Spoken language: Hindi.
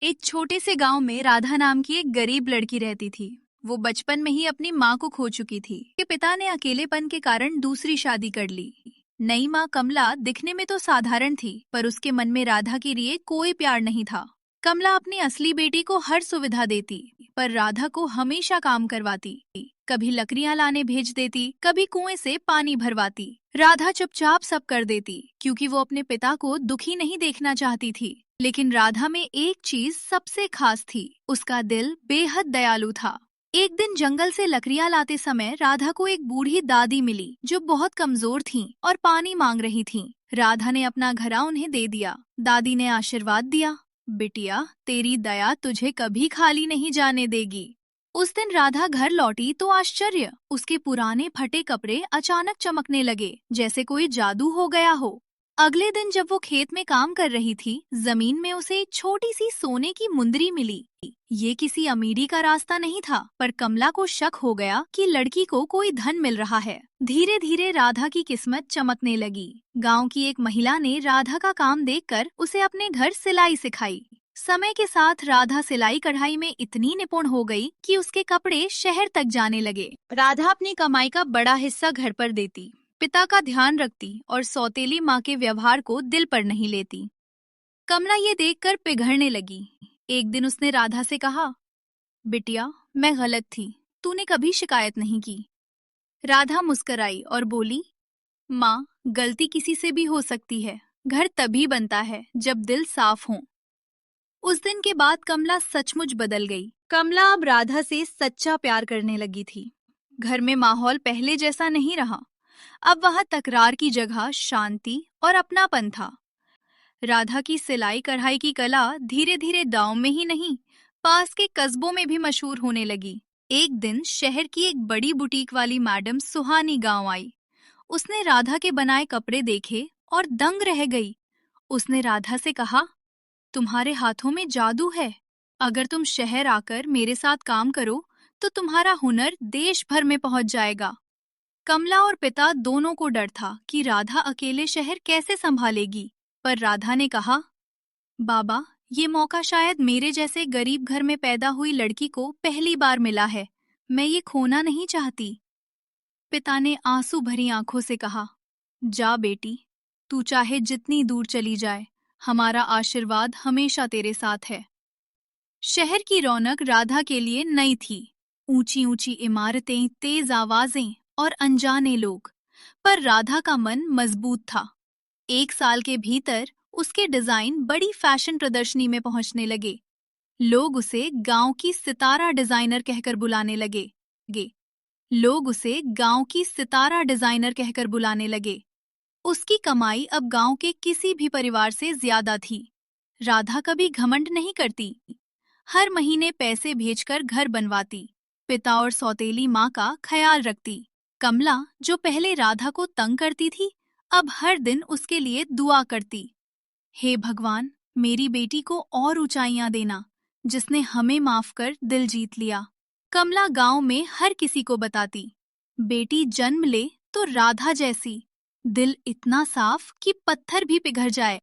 एक छोटे से गांव में राधा नाम की एक गरीब लड़की रहती थी। वो बचपन में ही अपनी माँ को खो चुकी थी कि पिता ने अकेलेपन के कारण दूसरी शादी कर ली। नई माँ कमला दिखने में तो साधारण थी, पर उसके मन में राधा के लिए कोई प्यार नहीं था। कमला अपनी असली बेटी को हर सुविधा देती, पर राधा को हमेशा काम करवाती। कभी लकड़ियां लाने भेज देती, कभी कुएं से पानी भरवाती। राधा चुपचाप सब कर देती, क्योंकि वो अपने पिता को दुखी नहीं देखना चाहती थी। लेकिन राधा में एक चीज सबसे खास थी, उसका दिल बेहद दयालु था। एक दिन जंगल से लकड़ियां लाते समय राधा को एक बूढ़ी दादी मिली, जो बहुत कमजोर थीं और पानी मांग रही थीं। राधा ने अपना घड़ा उन्हें दे दिया। दादी ने आशीर्वाद दिया, बिटिया, तेरी दया तुझे कभी खाली नहीं जाने देगी। उस दिन राधा घर लौटी तो आश्चर्य, उसके पुराने फटे कपड़े अचानक चमकने लगे, जैसे कोई जादू हो गया हो। अगले दिन जब वो खेत में काम कर रही थी, जमीन में उसे एक छोटी सी सोने की मुंदरी मिली। ये किसी अमीरी का रास्ता नहीं था, पर कमला को शक हो गया कि लड़की को कोई धन मिल रहा है। धीरे धीरे राधा की किस्मत चमकने लगी। गांव की एक महिला ने राधा का काम देखकर उसे अपने घर सिलाई सिखाई। समय के साथ राधा सिलाई कढ़ाई में इतनी निपुण हो गई कि उसके कपड़े शहर तक जाने लगे। राधा अपनी कमाई का बड़ा हिस्सा घर पर देती, पिता का ध्यान रखती और सौतेली माँ के व्यवहार को दिल पर नहीं लेती। कमला ये देखकर पिघलने लगी। एक दिन उसने राधा से कहा, बिटिया, मैं गलत थी, तूने कभी शिकायत नहीं की। राधा मुस्कुराई और बोली, माँ, गलती किसी से भी हो सकती है। घर तभी बनता है जब दिल साफ हो। उस दिन के बाद कमला सचमुच बदल गई। कमला अब राधा से सच्चा प्यार करने लगी थी। घर में माहौल पहले जैसा नहीं रहा। अब वहाँ तकरार की जगह शांति और अपनापन था। राधा की सिलाई कढ़ाई की कला धीरे धीरे गांव में ही नहीं, पास के कस्बों में भी मशहूर होने लगी। एक दिन शहर की एक बड़ी बुटीक वाली मैडम सुहानी गांव आई। उसने राधा के बनाए कपड़े देखे और दंग रह गई। उसने राधा से कहा, तुम्हारे हाथों में जादू है। अगर तुम शहर आकर मेरे साथ काम करो तो तुम्हारा हुनर देश भर में पहुंच जाएगा। कमला और पिता दोनों को डर था कि राधा अकेले शहर कैसे संभालेगी, पर राधा ने कहा, बाबा, ये मौका शायद मेरे जैसे गरीब घर में पैदा हुई लड़की को पहली बार मिला है। मैं ये खोना नहीं चाहती। पिता ने आंसू भरी आंखों से कहा, जा बेटी, तू चाहे जितनी दूर चली जाए, हमारा आशीर्वाद हमेशा तेरे साथ है। शहर की रौनक राधा के लिए नई थी। ऊंची ऊंची इमारतें, तेज आवाजें और अनजाने लोग। पर राधा का मन मजबूत था। 1 साल के भीतर उसके डिजाइन बड़ी फैशन प्रदर्शनी में पहुंचने लगे। लोग उसे गांव की सितारा डिजाइनर कहकर बुलाने लगे। लोग उसे गांव की सितारा डिजाइनर कहकर बुलाने लगे। उसकी कमाई अब गांव के किसी भी परिवार से ज्यादा थी। राधा कभी घमंड नहीं करती। हर महीने पैसे भेजकर घर बनवाती, पिता और सौतेली माँ का ख्याल रखती। कमला, जो पहले राधा को तंग करती थी, अब हर दिन उसके लिए दुआ करती। हे भगवान, मेरी बेटी को और ऊंचाइयां देना, जिसने हमें माफ कर दिल जीत लिया। कमला गांव में हर किसी को बताती, बेटी जन्म ले तो राधा जैसी, दिल इतना साफ कि पत्थर भी पिघल जाए।